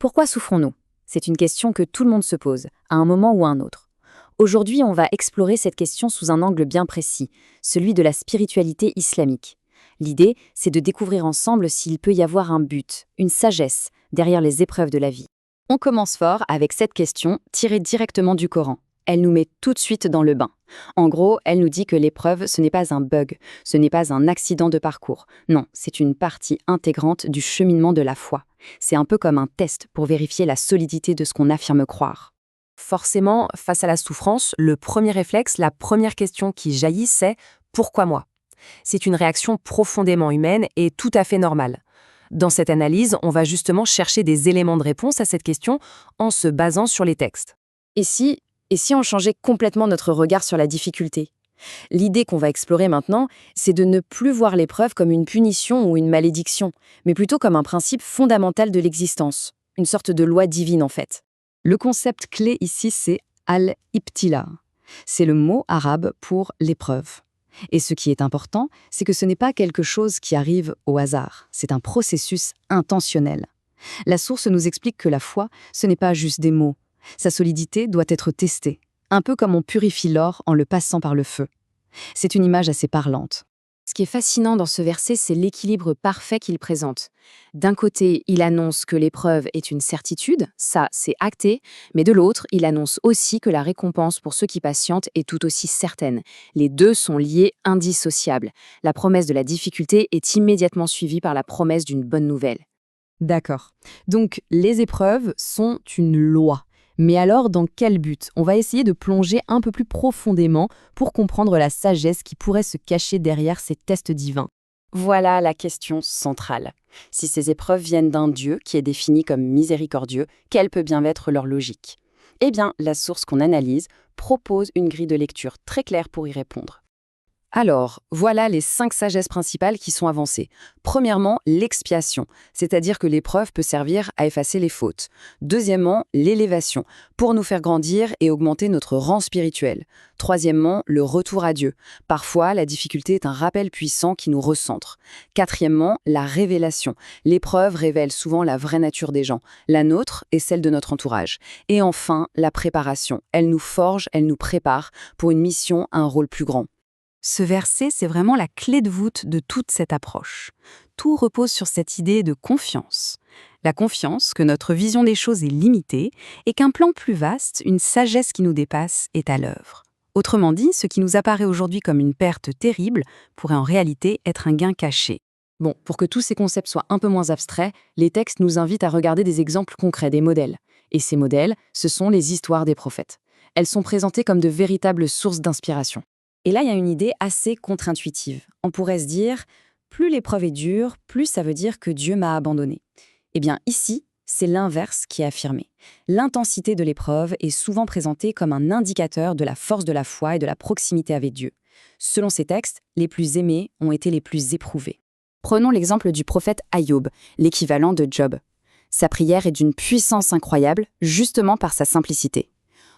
Pourquoi souffrons-nous? C'est une question que tout le monde se pose, à un moment ou à un autre. Aujourd'hui, on va explorer cette question sous un angle bien précis, celui de la spiritualité islamique. L'idée, c'est de découvrir ensemble s'il peut y avoir un but, une sagesse, derrière les épreuves de la vie. On commence fort avec cette question tirée directement du Coran. Elle nous met tout de suite dans le bain. En gros, elle nous dit que l'épreuve, ce n'est pas un bug, ce n'est pas un accident de parcours. Non, c'est une partie intégrante du cheminement de la foi. C'est un peu comme un test pour vérifier la solidité de ce qu'on affirme croire. Forcément, face à la souffrance, le premier réflexe, la première question qui jaillit, c'est « Pourquoi moi ?» C'est une réaction profondément humaine et tout à fait normale. Dans cette analyse, on va justement chercher des éléments de réponse à cette question en se basant sur les textes. Et si on changeait complètement notre regard sur la difficulté? L'idée qu'on va explorer maintenant, c'est de ne plus voir l'épreuve comme une punition ou une malédiction, mais plutôt comme un principe fondamental de l'existence, une sorte de loi divine en fait. Le concept clé ici, c'est al-ibtila. C'est le mot arabe pour l'épreuve. Et ce qui est important, c'est que ce n'est pas quelque chose qui arrive au hasard, c'est un processus intentionnel. La source nous explique que la foi, ce n'est pas juste des mots. Sa solidité doit être testée, un peu comme on purifie l'or en le passant par le feu. C'est une image assez parlante. Ce qui est fascinant dans ce verset, c'est l'équilibre parfait qu'il présente. D'un côté, il annonce que l'épreuve est une certitude, ça c'est acté, mais de l'autre, il annonce aussi que la récompense pour ceux qui patientent est tout aussi certaine. Les deux sont liés, indissociables. La promesse de la difficulté est immédiatement suivie par la promesse d'une bonne nouvelle. D'accord. Donc, les épreuves sont une loi. Mais alors, dans quel but? On va essayer de plonger un peu plus profondément pour comprendre la sagesse qui pourrait se cacher derrière ces tests divins. Voilà la question centrale. Si ces épreuves viennent d'un Dieu qui est défini comme miséricordieux, quelle peut bien être leur logique? Eh bien, la source qu'on analyse propose une grille de lecture très claire pour y répondre. Alors, voilà les 5 sagesses principales qui sont avancées. Premièrement, l'expiation, c'est-à-dire que l'épreuve peut servir à effacer les fautes. Deuxièmement, l'élévation, pour nous faire grandir et augmenter notre rang spirituel. Troisièmement, le retour à Dieu. Parfois, la difficulté est un rappel puissant qui nous recentre. Quatrièmement, la révélation. L'épreuve révèle souvent la vraie nature des gens, la nôtre et celle de notre entourage. Et enfin, la préparation. Elle nous forge, elle nous prépare pour une mission, un rôle plus grand. Ce verset, c'est vraiment la clé de voûte de toute cette approche. Tout repose sur cette idée de confiance. La confiance que notre vision des choses est limitée et qu'un plan plus vaste, une sagesse qui nous dépasse, est à l'œuvre. Autrement dit, ce qui nous apparaît aujourd'hui comme une perte terrible pourrait en réalité être un gain caché. Bon, pour que tous ces concepts soient un peu moins abstraits, les textes nous invitent à regarder des exemples concrets, des modèles. Et ces modèles, ce sont les histoires des prophètes. Elles sont présentées comme de véritables sources d'inspiration. Et là, il y a une idée assez contre-intuitive. On pourrait se dire, plus l'épreuve est dure, plus ça veut dire que Dieu m'a abandonné. Eh bien, ici, c'est l'inverse qui est affirmé. L'intensité de l'épreuve est souvent présentée comme un indicateur de la force de la foi et de la proximité avec Dieu. Selon ces textes, les plus aimés ont été les plus éprouvés. Prenons l'exemple du prophète Ayoub, l'équivalent de Job. Sa prière est d'une puissance incroyable, justement par sa simplicité.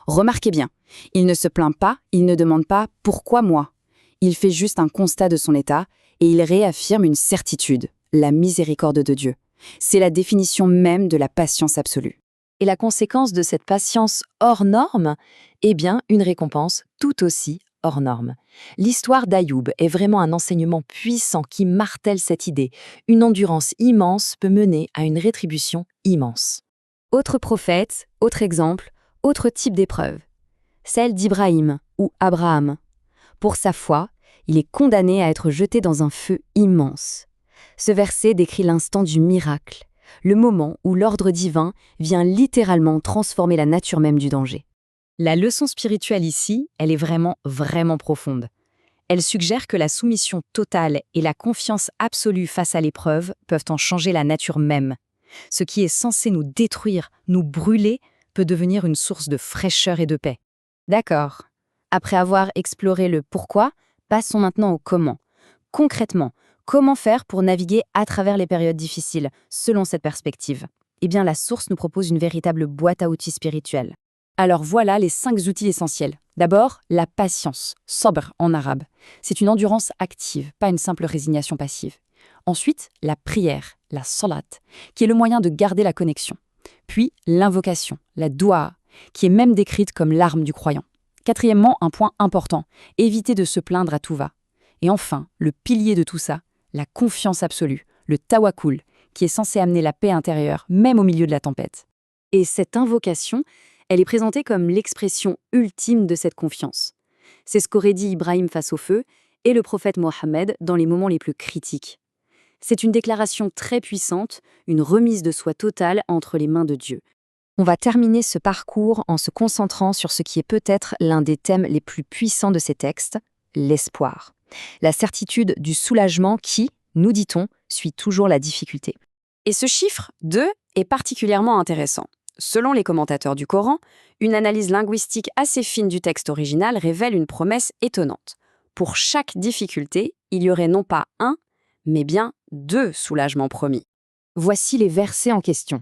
Remarquez bien, il ne se plaint pas, il ne demande pas « pourquoi moi ?». Il fait juste un constat de son état et il réaffirme une certitude, la miséricorde de Dieu. C'est la définition même de la patience absolue. Et la conséquence de cette patience hors norme? Eh bien, une récompense tout aussi hors norme. L'histoire d'Ayoub est vraiment un enseignement puissant qui martèle cette idée. Une endurance immense peut mener à une rétribution immense. Autre prophète, autre exemple, autre type d'épreuve, celle d'Ibrahim ou Abraham. Pour sa foi, il est condamné à être jeté dans un feu immense. Ce verset décrit l'instant du miracle, le moment où l'ordre divin vient littéralement transformer la nature même du danger. La leçon spirituelle ici, elle est vraiment profonde. Elle suggère que la soumission totale et la confiance absolue face à l'épreuve peuvent en changer la nature même. Ce qui est censé nous détruire, nous brûler, peut devenir une source de fraîcheur et de paix. D'accord. Après avoir exploré le pourquoi, passons maintenant au comment. Concrètement, comment faire pour naviguer à travers les périodes difficiles, selon cette perspective? Eh bien, la source nous propose une véritable boîte à outils spirituelle. Alors voilà les 5 outils essentiels. D'abord, la patience, sabr en arabe. C'est une endurance active, pas une simple résignation passive. Ensuite, la prière, la salat, qui est le moyen de garder la connexion. Puis l'invocation, la doua, qui est même décrite comme l'arme du croyant. Quatrièmement, un point important, éviter de se plaindre à tout va. Et enfin, le pilier de tout ça, la confiance absolue, le tawakkul, qui est censé amener la paix intérieure, même au milieu de la tempête. Et cette invocation, elle est présentée comme l'expression ultime de cette confiance. C'est ce qu'aurait dit Ibrahim face au feu et le prophète Mohammed dans les moments les plus critiques. C'est une déclaration très puissante, une remise de soi totale entre les mains de Dieu. On va terminer ce parcours en se concentrant sur ce qui est peut-être l'un des thèmes les plus puissants de ces textes, l'espoir. La certitude du soulagement qui, nous dit-on, suit toujours la difficulté. Et ce chiffre 2 est particulièrement intéressant. Selon les commentateurs du Coran, une analyse linguistique assez fine du texte original révèle une promesse étonnante. Pour chaque difficulté, il y aurait non pas un, mais bien 2 soulagements promis. Voici les versets en question.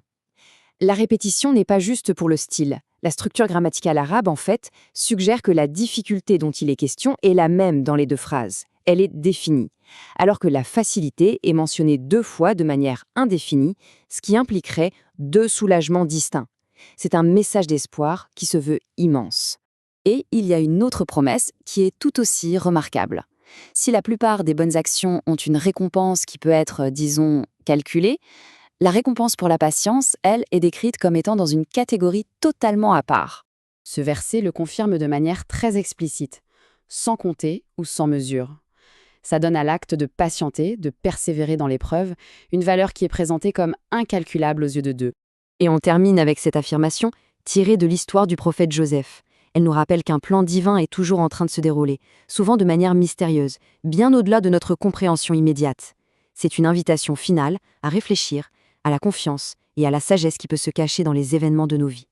La répétition n'est pas juste pour le style. La structure grammaticale arabe, en fait, suggère que la difficulté dont il est question est la même dans les 2 phrases. Elle est définie, alors que la facilité est mentionnée 2 fois de manière indéfinie, ce qui impliquerait 2 soulagements distincts. C'est un message d'espoir qui se veut immense. Et il y a une autre promesse qui est tout aussi remarquable. Si la plupart des bonnes actions ont une récompense qui peut être, disons, calculée, la récompense pour la patience, elle, est décrite comme étant dans une catégorie totalement à part. Ce verset le confirme de manière très explicite, sans compter ou sans mesure. Ça donne à l'acte de patienter, de persévérer dans l'épreuve, une valeur qui est présentée comme incalculable aux yeux de Dieu. Et on termine avec cette affirmation tirée de l'histoire du prophète Joseph. Elle nous rappelle qu'un plan divin est toujours en train de se dérouler, souvent de manière mystérieuse, bien au-delà de notre compréhension immédiate. C'est une invitation finale à réfléchir, à la confiance et à la sagesse qui peut se cacher dans les événements de nos vies.